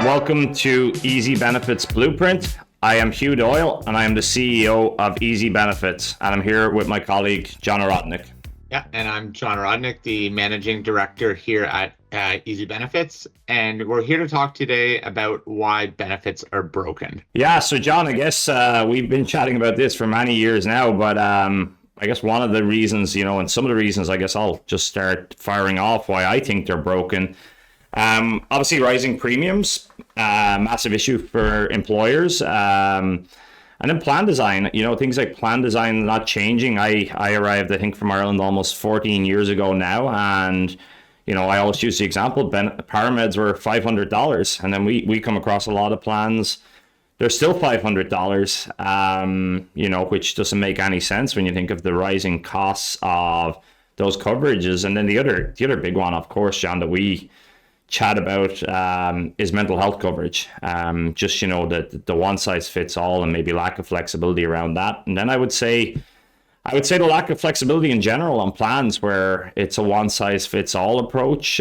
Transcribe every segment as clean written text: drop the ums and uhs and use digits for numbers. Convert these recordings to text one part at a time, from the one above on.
Welcome to Eazy Benefits Blueprint. I am Hugh Doyle, and I am the CEO of Eazy Benefits, and I'm here with my colleague, John Ohorodnyk. Yeah, and I'm John Ohorodnyk, the Managing Director here at Eazy Benefits, and we're here to talk today about why benefits are broken. Yeah, so John, I guess we've been chatting about this for many years now, but I guess one of the reasons, and some of the reasons, I guess I'll just start firing off why I think they're broken. Obviously, rising premiums, massive issue for employers. And then plan design, things like plan design not changing. I arrived, I think, from Ireland almost 14 years ago now. And, I always use the example, parameds were $500. And then we come across a lot of plans. They're still $500, which doesn't make any sense when you think of the rising costs of those coverages. And then the other big one, of course, John, that we chat about is mental health coverage. Just the one size fits all and maybe lack of flexibility around that. And then I would say the lack of flexibility in general on plans where it's a one size fits all approach,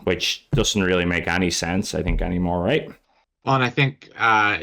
which doesn't really make any sense, I think, anymore, right? Well, and I think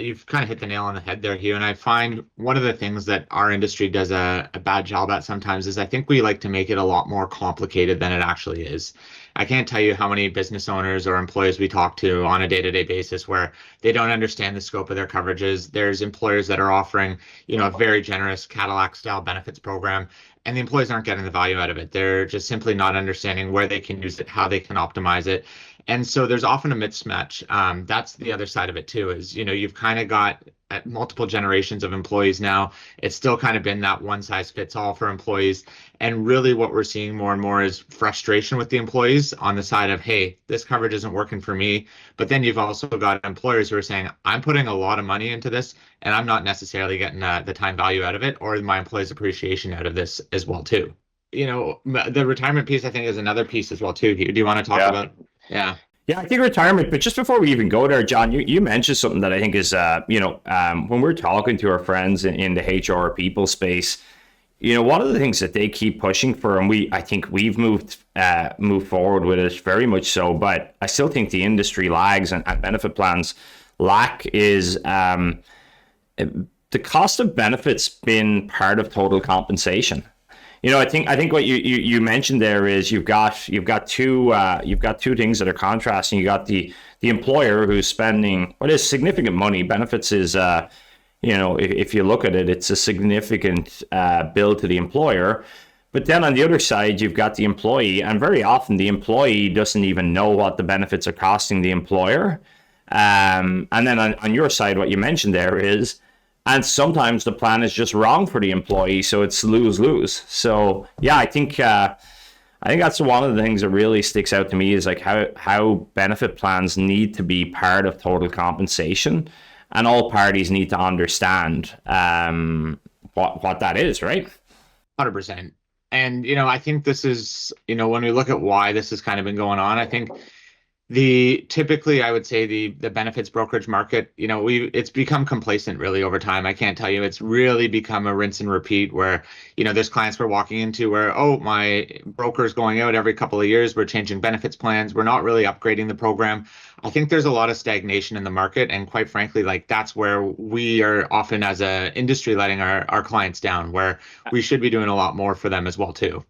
you've kind of hit the nail on the head there, Hugh. And I find one of the things that our industry does a bad job at sometimes is I think we like to make it a lot more complicated than it actually is. I can't tell you how many business owners or employees we talk to on a day-to-day basis where they don't understand the scope of their coverages. There's employers that are offering, a very generous Cadillac-style benefits program, and the employees aren't getting the value out of it. They're just simply not understanding where they can use it, how they can optimize it. And so there's often a mismatch. That's the other side of it too, is, you've kind of got multiple generations of employees now. It's still kind of been that one size fits all for employees. And really what we're seeing more and more is frustration with the employees on the side of, hey, this coverage isn't working for me. But then you've also got employers who are saying, I'm putting a lot of money into this and I'm not necessarily getting the time value out of it or my employees' appreciation out of this as well too. The retirement piece, I think, is another piece as well too. Do you want to talk about? Yeah. Yeah, I think retirement, but just before we even go there, John, you mentioned something that I think is, when we're talking to our friends in the HR people space, one of the things that they keep pushing for, and I think we've moved forward with it very much so, but I still think the industry lags and benefit plans lack is the cost of benefits been part of total compensation. I think what you mentioned there is you've got two things that are contrasting. You got the employer who's spending what is significant money. Benefits is if you look at it, it's a significant bill to the employer. But then on the other side, you've got the employee, and very often the employee doesn't even know what the benefits are costing the employer. And then on your side, what you mentioned there is. And sometimes the plan is just wrong for the employee, so it's lose-lose. So yeah, I think that's one of the things that really sticks out to me is like how benefit plans need to be part of total compensation, and all parties need to understand what that is, right? 100%. And I think this is when we look at why this has kind of been going on, I think. Typically, I would say the benefits brokerage market, it's become complacent really over time. I can't tell you, it's really become a rinse and repeat where, there's clients we're walking into where, oh, my broker's going out every couple of years. We're changing benefits plans. We're not really upgrading the program. I think there's a lot of stagnation in the market. And quite frankly, like that's where we are often as an industry letting our clients down, where we should be doing a lot more for them as well, too.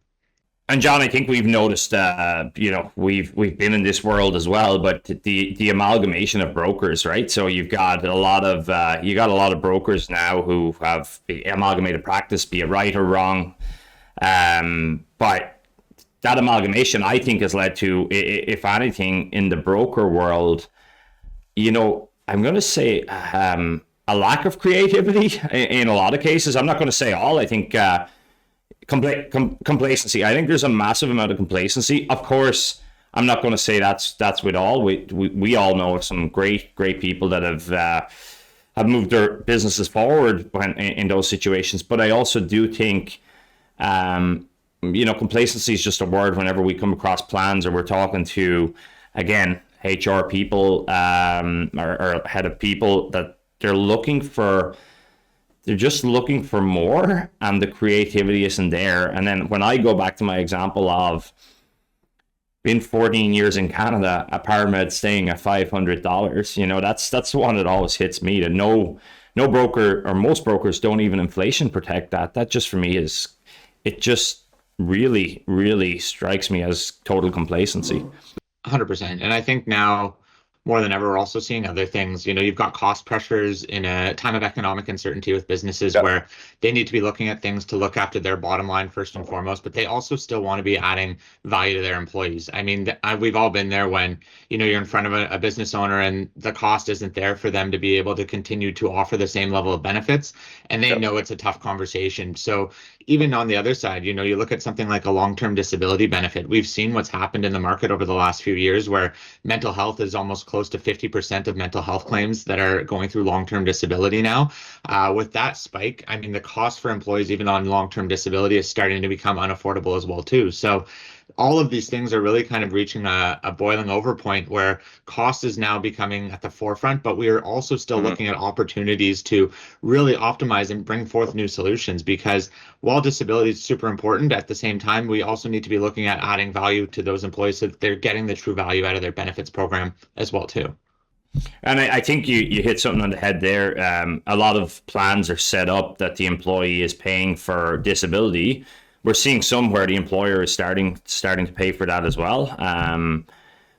And John, I think we've noticed, we've been in this world as well, but the amalgamation of brokers, right? So you've got a lot of brokers now who have amalgamated practice, be it right or wrong. But that amalgamation, I think, has led to, if anything, in the broker world, I'm going to say a lack of creativity in a lot of cases. I'm not going to say all. I think. Complacency. I think there's a massive amount of complacency. Of course, I'm not going to say that's with all. We all know some great people that have moved their businesses forward when in those situations. But I also do think, complacency is just a word whenever we come across plans or we're talking to, again, HR people or head of people that they're just looking for more and the creativity isn't there. And then when I go back to my example of been 14 years in Canada, a paramed staying at $500. That's the one that always hits me. That no broker, or most brokers, don't even inflation protect that. That just for me is, it just really, really strikes me as total complacency. 100%. And I think now more than ever, we're also seeing other things. You've got cost pressures in a time of economic uncertainty with businesses Yep. where they need to be looking at things to look after their bottom line first and foremost, but they also still want to be adding value to their employees. I mean, we've all been there when, you're in front of a business owner and the cost isn't there for them to be able to continue to offer the same level of benefits. And they Yep. know it's a tough conversation. So even on the other side, you look at something like a long-term disability benefit. We've seen what's happened in the market over the last few years where mental health is almost close to 50% of mental health claims that are going through long-term disability now. With that spike, I mean, the cost for employees, even on long-term disability, is starting to become unaffordable as well, too. So all of these things are really kind of reaching a boiling over point where cost is now becoming at the forefront, but we are also still Mhm. looking at opportunities to really optimize and bring forth new solutions because while disability is super important, at the same time, we also need to be looking at adding value to those employees so that they're getting the true value out of their benefits program as well too. And I think you hit something on the head there. A lot of plans are set up that the employee is paying for disability. We're seeing some where the employer is starting to pay for that as well.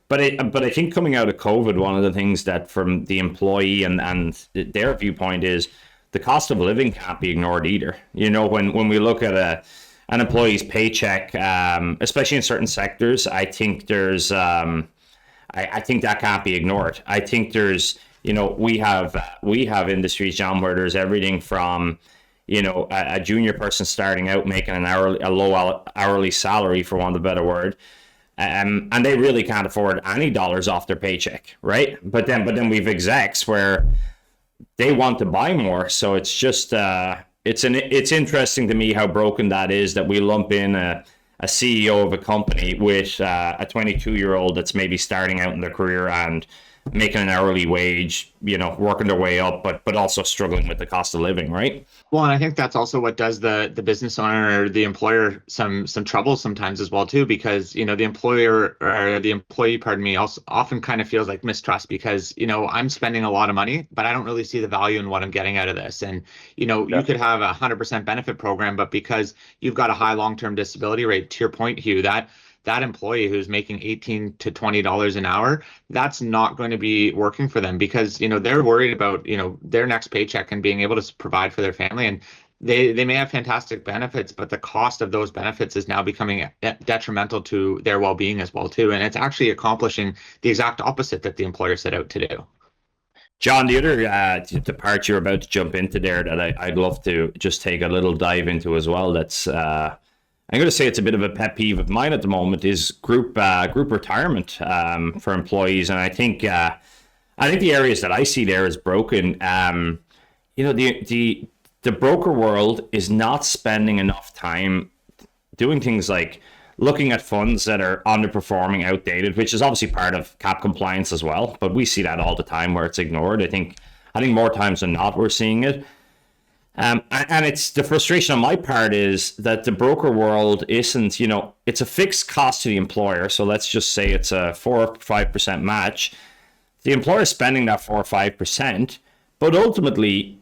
But I think coming out of COVID, one of the things that from the employee and their viewpoint is the cost of living can't be ignored either. When we look at an employee's paycheck, especially in certain sectors, I think I think that can't be ignored. I think we have industries, John, where there's everything from a junior person starting out making a low hourly salary, for want of a better word, and they really can't afford any dollars off their paycheck, right? But then we've execs where they want to buy more, so it's just it's interesting to me how broken that is, that we lump in a CEO of a company with a 22-year-old that's maybe starting out in their career and making an hourly wage, working their way up, but also struggling with the cost of living, right? Well, and I think that's also what does the business owner or the employer some trouble sometimes as well too, because the employer or the employee, pardon me, also often kind of feels like mistrust because I'm spending a lot of money, but I don't really see the value in what I'm getting out of this. And you Yeah. could have 100% benefit program, but because you've got a high long-term disability rate, to your point, Hugh, that employee who's making 18 to $20 an hour, that's not going to be working for them because they're worried about their next paycheck and being able to provide for their family, and they may have fantastic benefits, but the cost of those benefits is now becoming detrimental to their well-being as well too, and it's actually accomplishing the exact opposite that the employer set out to do. John, the other the part you're about to jump into there that I'd love to just take a little dive into as well. That's I'm going to say it's a bit of a pet peeve of mine at the moment is group retirement for employees, and I think the areas that I see there is broken. The broker world is not spending enough time doing things like looking at funds that are underperforming, outdated, which is obviously part of cap compliance as well. But we see that all the time where it's ignored. I think more times than not we're seeing it. And it's the frustration on my part is that the broker world isn't, it's a fixed cost to the employer. So let's just say it's a 4 or 5% match. The employer is spending that 4 or 5%, but ultimately,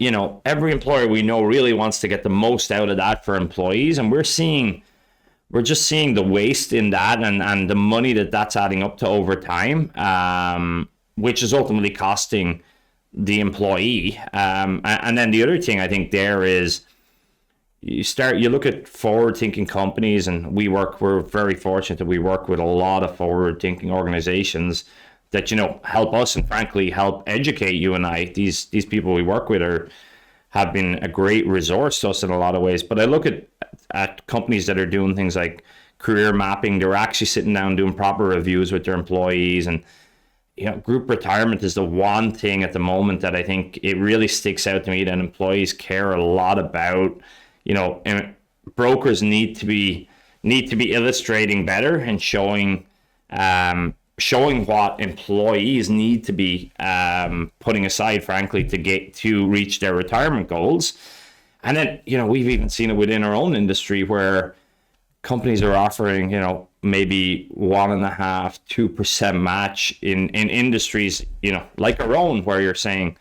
every employer we know really wants to get the most out of that for employees. And we're just seeing the waste in that and the money that's adding up to over time, which is ultimately costing the employee. And then the other thing I think there is you look at forward thinking companies, and we're very fortunate that we work with a lot of forward thinking organizations that help us and frankly help educate you and I. These people we work with have been a great resource to us in a lot of ways. But I look at companies that are doing things like career mapping. They're actually sitting down doing proper reviews with their employees, and group retirement is the one thing at the moment that I think it really sticks out to me that employees care a lot about. And brokers need to be illustrating better and showing what employees need to be putting aside, frankly, to reach their retirement goals. And then we've even seen it within our own industry where companies are offering, maybe 1.5%, 2% match in industries, like our own, where you're saying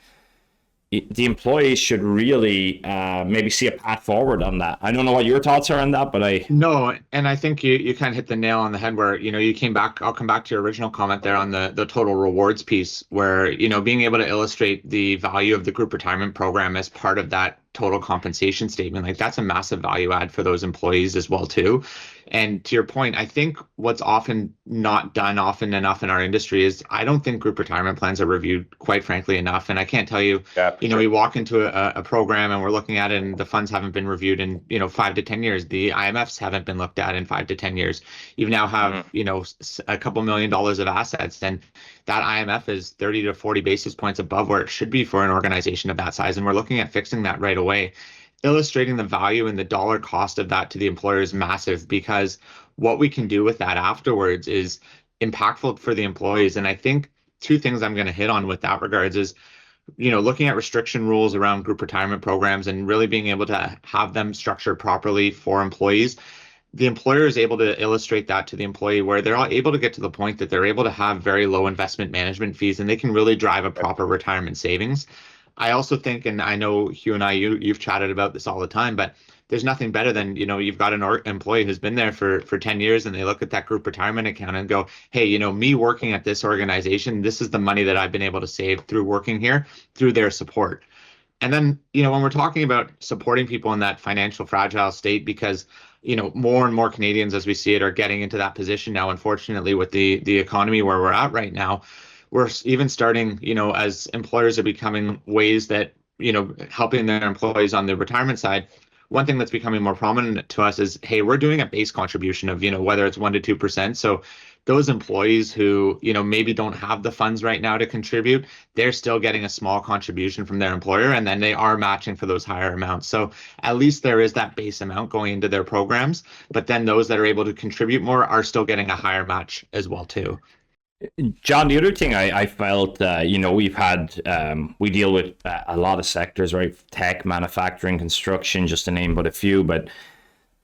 the employees should really maybe see a path forward on that. I don't know what your thoughts are on that, but No, and I think you kind of hit the nail on the head where, you came back. I'll come back to your original comment there on the total rewards piece where, being able to illustrate the value of the group retirement program as part of that total compensation statement, like that's a massive value add for those employees as well too. And to your point, I think what's often not done often enough in our industry is I don't think group retirement plans are reviewed quite frankly enough. And I can't tell you, yeah, for we sure. walk into a program and we're looking at it and the funds haven't been reviewed in, 5 to 10 years. The IMFs haven't been looked at in 5 to 10 years. You now have, Mhm. a couple $1 million of assets, and that IMF is 30 to 40 basis points above where it should be for an organization of that size. And we're looking at fixing that right away. Illustrating the value and the dollar cost of that to the employer is massive because what we can do with that afterwards is impactful for the employees. And I think two things I'm going to hit on with that regards is, looking at restriction rules around group retirement programs and really being able to have them structured properly for employees. The employer is able to illustrate that to the employee where they're able to get to the point that they're able to have very low investment management fees and they can really drive a proper retirement savings. I also think, and I know Hugh and you've chatted about this all the time, but there's nothing better than, you've got an employee who's been there for 10 years and they look at that group retirement account and go, hey, me working at this organization, this is the money that I've been able to save through working here through their support. And then, when we're talking about supporting people in that financial fragile state, because, more and more Canadians, as we see it, are getting into that position now, unfortunately, with the economy where we're at right now, we're even starting, as employers are becoming ways that, helping their employees on the retirement side. One thing that's becoming more prominent to us is, hey, we're doing a base contribution of, whether it's 1 to 2%. So those employees who, maybe don't have the funds right now to contribute, they're still getting a small contribution from their employer, and then they are matching for those higher amounts. So at least there is that base amount going into their programs, but then those that are able to contribute more are still getting a higher match as well too. John, the other thing I felt, we've had, we deal with a lot of sectors, right? Tech, manufacturing, construction, just to name but a few. But,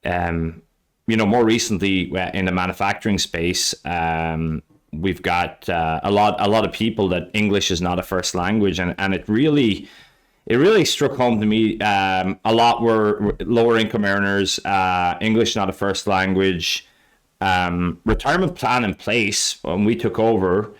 more recently in the manufacturing space, we've got a lot of people that English is not a first language, and it really struck home to me. A lot were lower income earners, English not a first language, retirement plan in place when we took over,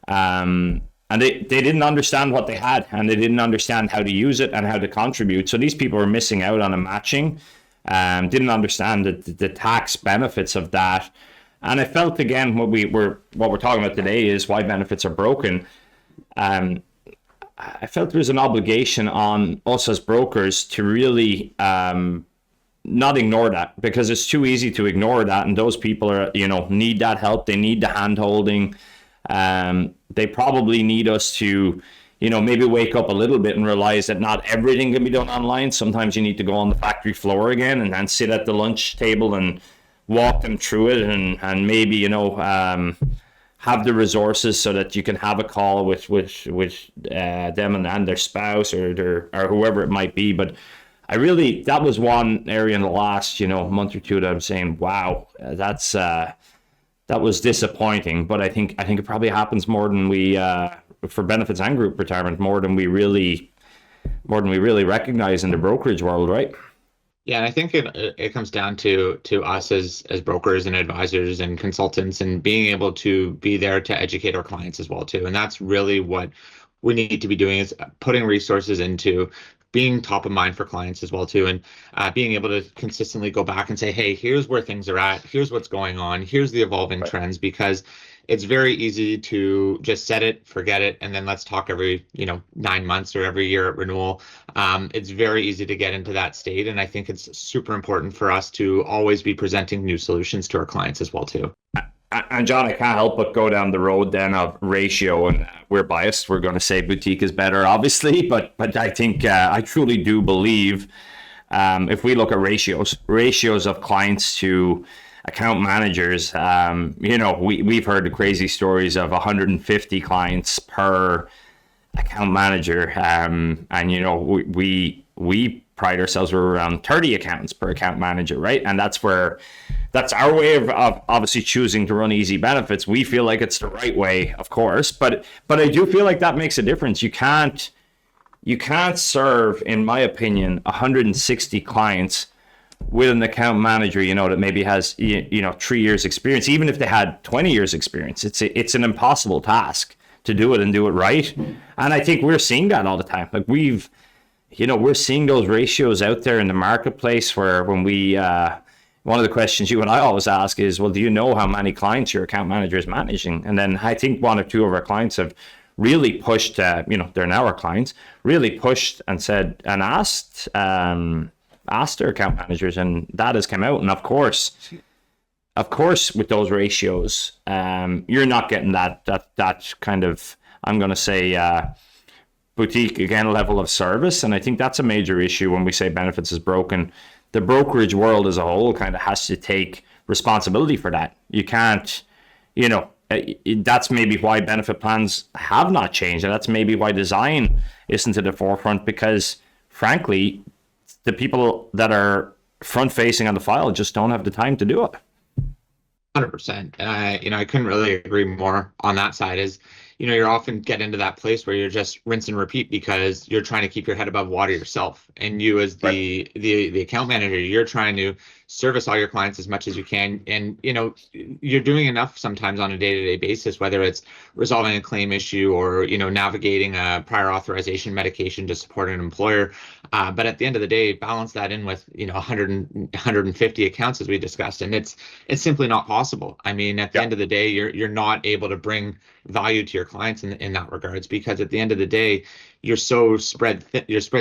and they didn't understand what they had, and they didn't understand how to use it and how to contribute. So these people were missing out on a matching, didn't understand the tax benefits of that. And I felt, again, what we're talking about today is why benefits are broken. I felt there was an obligation on us as brokers to really not ignore that, because it's too easy to ignore that, and those people are, need that help. They need the hand holding. They probably need us to, maybe wake up a little bit and realize that not everything can be done online. Sometimes you need to go on the factory floor again and sit at the lunch table and walk them through it, and maybe, have the resources so that you can have a call with them and their spouse or whoever it might be. But that was one area in the last, month or two that I'm saying, wow, that was disappointing. But I think it probably happens more than we, for benefits and group retirement, more than we really recognize in the brokerage world, right? Yeah, and I think it comes down to us as brokers and advisors and consultants and being able to be there to educate our clients as well too. And that's really what we need to be doing, is putting resources into being top of mind for clients as well too, and being able to consistently go back and say, hey, here's where things are at, here's what's going on, here's the evolving Right. trends, because it's very easy to just set it, forget it, and then let's talk every 9 months or every year at renewal. It's very easy to get into that state, and I think it's super important for us to always be presenting new solutions to our clients as well too. And John, I can't help but go down the road then of ratio, and we're biased. We're going to say boutique is better, obviously, but I think I truly do believe, if we look at ratios of clients to account managers, we've heard the crazy stories of 150 clients per account manager, and we pride ourselves, we're around 30 accounts per account manager, right? And that's our way of obviously choosing to run Eazy Benefits. We feel like it's the right way, of course, but I do feel like that makes a difference. You can't serve, in my opinion, 160 clients with an account manager, that maybe has 3 years experience. Even if they had 20 years experience, it's an impossible task to do it and do it right. And I think we're seeing that all the time. Like we're seeing those ratios out there in the marketplace where when one of the questions you and I always ask is, well, do you know how many clients your account manager is managing? And then I think one or two of our clients have really pushed, they're now our clients, really pushed and said and asked their account managers, and that has come out. And of course, with those ratios, you're not getting that kind of, I'm going to say, boutique again level of service. And I think that's a major issue when we say benefits is broken. The brokerage world as a whole kind of has to take responsibility for that. You can't, that's maybe why benefit plans have not changed, and that's maybe why design isn't to the forefront, because frankly, the people that are front facing on the file just don't have the time to do it. 100%. And I couldn't really agree more on that side. Is you're often get into that place where you're just rinse and repeat because you're trying to keep your head above water yourself. And you as the account manager, you're trying to service all your clients as much as you can. And, you're doing enough sometimes on a day-to-day basis, whether it's resolving a claim issue or, navigating a prior authorization medication to support an employer. But at the end of the day, balance that in with, 150 accounts as we discussed. And it's simply not possible. I mean, at the end of the day, you're not able to bring value to your clients in that regards, because at the end of the day, you're spread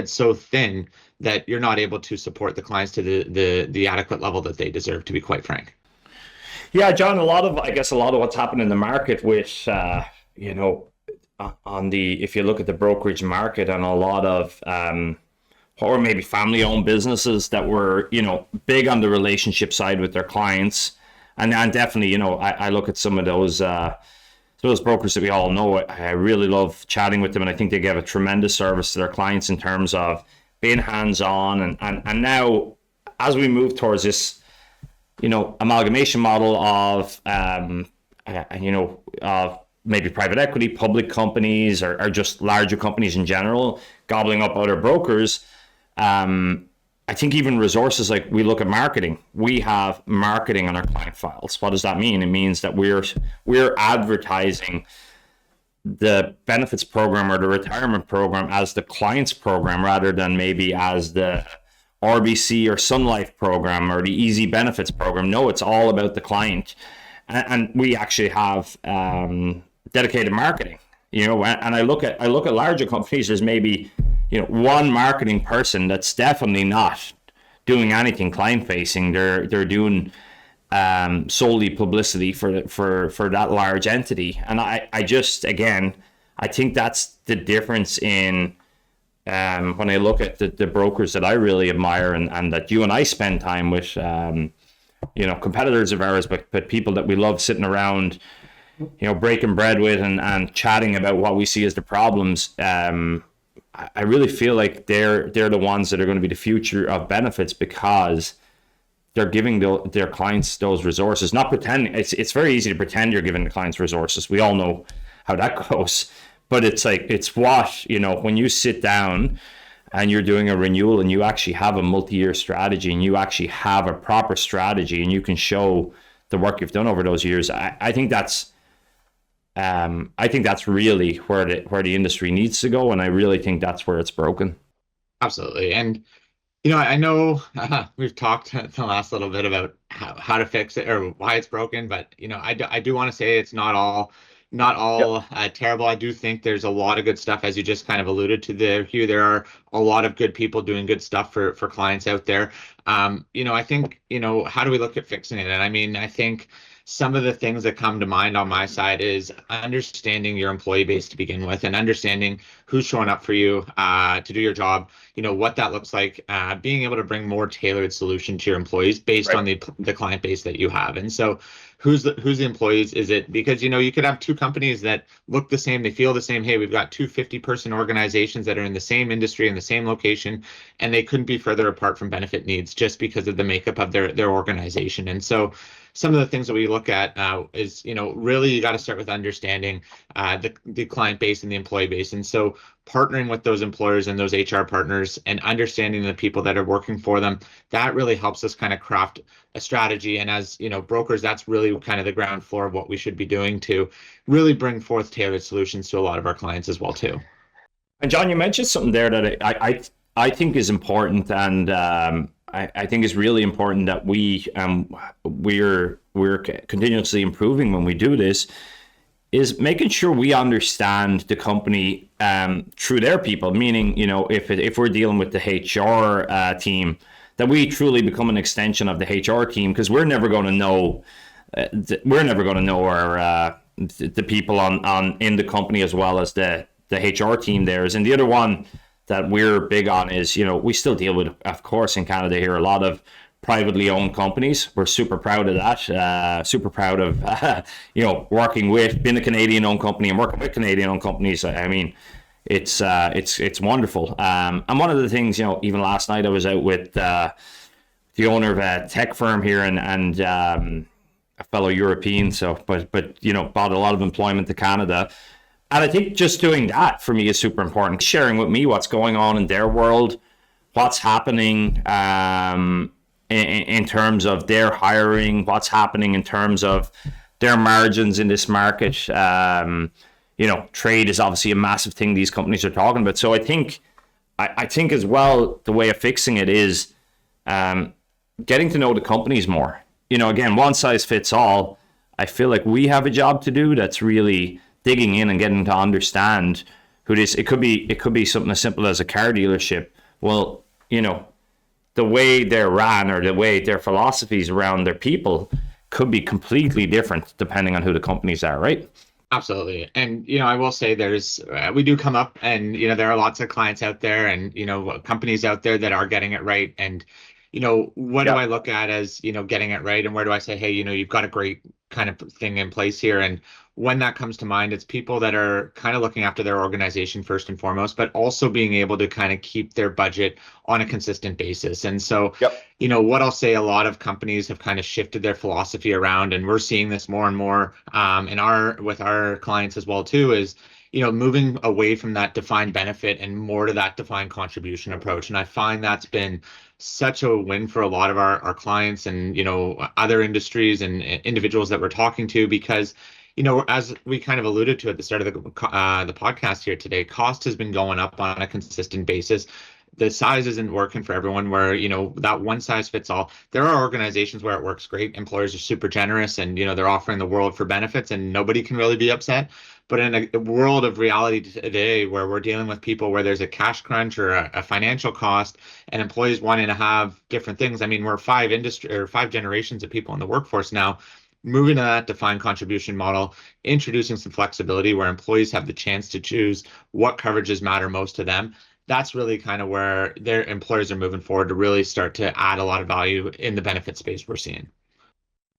so thin that you're not able to support the clients to the adequate level that they deserve, to be quite frank. Yeah, John, a lot of what's happened in the market with if you look at the brokerage market, and a lot of or maybe family-owned businesses that were big on the relationship side with their clients, and definitely I look at some of those brokers that we all know. I really love chatting with them, and I think they give a tremendous service to their clients in terms of being hands-on. And now, as we move towards this, amalgamation model of, of maybe private equity, public companies, or just larger companies in general, gobbling up other brokers, I think even resources, like we look at marketing, we have marketing on our client files. What does that mean? It means that we're advertising the benefits program or the retirement program as the client's program, rather than maybe as the RBC or Sun Life program or the Eazy Benefits program. No, it's all about the client. And we actually have dedicated marketing, and I look at larger companies, there's maybe one marketing person that's definitely not doing anything client facing. They're doing solely publicity for that large entity. And I just, again, I think that's the difference in when I look at the brokers that I really admire and that you and I spend time with, competitors of ours, but people that we love sitting around, breaking bread with and chatting about what we see as the problems. I really feel like they're the ones that are going to be the future of benefits, because they're giving their clients those resources. Not pretending. It's very easy to pretend you're giving the clients resources. We all know how that goes. But it's what, when you sit down and you're doing a renewal and you actually have a multi-year strategy and you actually have a proper strategy and you can show the work you've done over those years. I think that's really where the industry needs to go, and I really think that's where it's broken. Absolutely. And I know we've talked the last little bit about how to fix it or why it's broken, but I do want to say it's not all terrible. I do think there's a lot of good stuff, as you just kind of alluded to there, Hugh. There are a lot of good people doing good stuff for clients out there. I think, how do we look at fixing it? And I mean, I think some of the things that come to mind on my side is understanding your employee base to begin with, and understanding who's showing up for you to do your job, what that looks like, being able to bring more tailored solution to your employees based on the client base that you have. And so who's the employees? Is it because, you could have two companies that look the same, they feel the same. Hey, we've got two 50-person organizations that are in the same industry, in the same location, and they couldn't be further apart from benefit needs just because of the makeup of their organization. And so some of the things that we look at is, really you got to start with understanding the client base and the employee base. And so partnering with those employers and those HR partners and understanding the people that are working for them, that really helps us kind of craft a strategy. And as brokers, that's really kind of the ground floor of what we should be doing to really bring forth tailored solutions to a lot of our clients as well too. And John, you mentioned something there that I think is important, and I think is really important that we're continuously improving when we do this, is making sure we understand the company through their people. Meaning, if we're dealing with the HR team, that we truly become an extension of the HR team, because we're never going to know our the people on in the company as well as the HR team there is. And the other one that we're big on is, we still deal with, of course, in Canada here, a lot of privately owned companies. We're super proud of that. Super proud of, working with, being a Canadian owned company and working with Canadian owned companies. I mean, it's wonderful. And one of the things, even last night I was out with the owner of a tech firm here and a fellow European. So, but brought a lot of employment to Canada. And I think just doing that for me is super important. Sharing with me what's going on in their world, what's happening in terms of their hiring, what's happening in terms of their margins in this market. Trade is obviously a massive thing these companies are talking about. So I think as well, the way of fixing it is getting to know the companies more. Again, one size fits all. I feel like we have a job to do that's really digging in and getting to understand who this. It could be something as simple as a car dealership. Well, the way they're ran or the way their philosophies around their people could be completely different depending on who the companies are, right? Absolutely. And, I will say we do come up and, there are lots of clients out there and, companies out there that are getting it right. And, what do I look at as, getting it right? And where do I say, hey, you've got a great kind of thing in place here. And when that comes to mind, it's people that are kind of looking after their organization first and foremost, but also being able to kind of keep their budget on a consistent basis. And so, what I'll say, a lot of companies have kind of shifted their philosophy around, and we're seeing this more and more with our clients as well too, is moving away from that defined benefit and more to that defined contribution approach. And I find that's been such a win for a lot of our clients and other industries and individuals that we're talking to, because as we kind of alluded to at the start of the podcast here today, cost has been going up on a consistent basis. The size isn't working for everyone, where that one size fits all. There are organizations where it works great. Employers are super generous and they're offering the world for benefits and nobody can really be upset. But in a world of reality today, where we're dealing with people where there's a cash crunch or a financial cost and employees wanting to have different things. I mean, we're five generations of people in the workforce now. Moving to that defined contribution model, introducing some flexibility where employees have the chance to choose what coverages matter most to them. That's really kind of where their employers are moving forward to really start to add a lot of value in the benefit space we're seeing.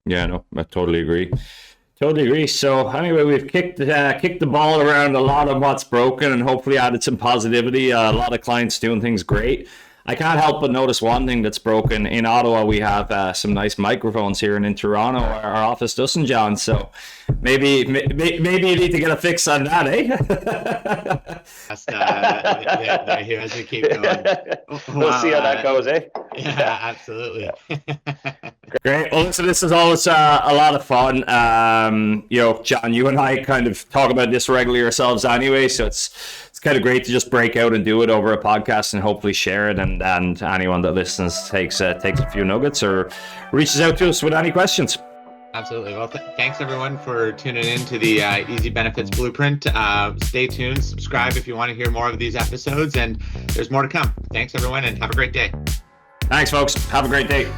Yeah, no, I totally agree. Totally agree. So anyway, we've kicked the ball around a lot on what's broken and hopefully added some positivity. A lot of clients doing things great. I can't help but notice one thing that's broken. In Ottawa, we have some nice microphones here, and in Toronto, our office doesn't, John. So maybe you need to get a fix on that, eh? That's as we keep going. We'll see how that goes, eh? Yeah, absolutely. Great. Well, listen, this is always a lot of fun. John, you and I kind of talk about this regularly ourselves anyway, so it's kind of great to just break out and do it over a podcast and hopefully share it. And anyone that listens takes a few nuggets or reaches out to us with any questions. Absolutely. Well, thanks everyone for tuning in to the Eazy Benefits Blueprint. Stay tuned, subscribe if you want to hear more of these episodes, and there's more to come. Thanks everyone, and have a great day. Thanks, folks. Have a great day.